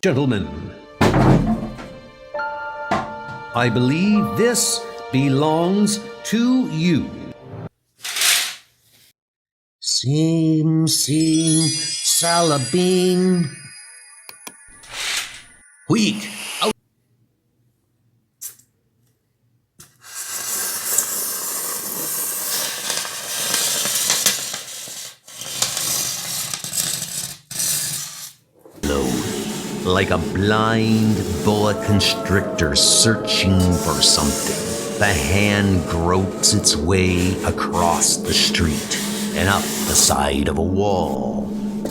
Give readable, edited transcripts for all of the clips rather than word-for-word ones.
Gentlemen, I believe this belongs to you. Sim, salabim. Weak. Out. Like a blind boa constrictor searching for something, the hand gropes its way across the street and up the side of a wall,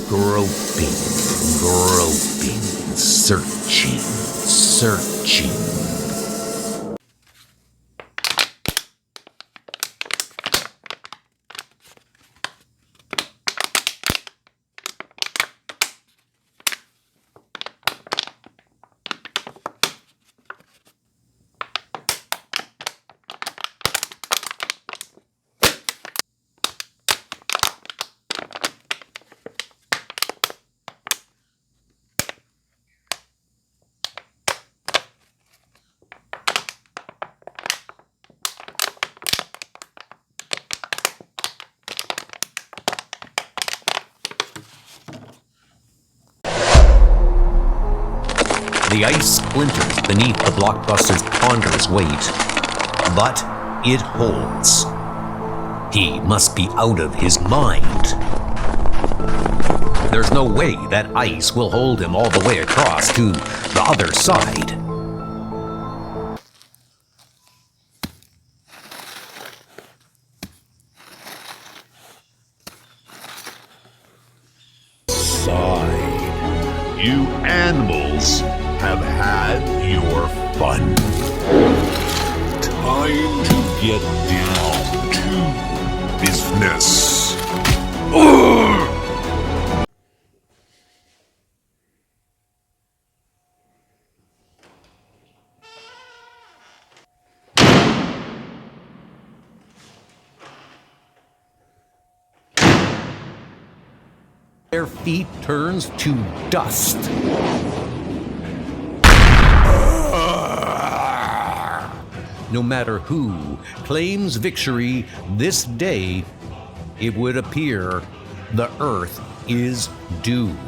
groping, searching. The ice splinters beneath the blockbuster's ponderous weight, but it holds. He must be out of his mind. There's no way that ice will hold him all the way across to the other side. Side. You animals have had your fun. Time to get down to business. Ugh! Their feet turns to dust. No matter who claims victory this day, it would appear the Earth is doomed.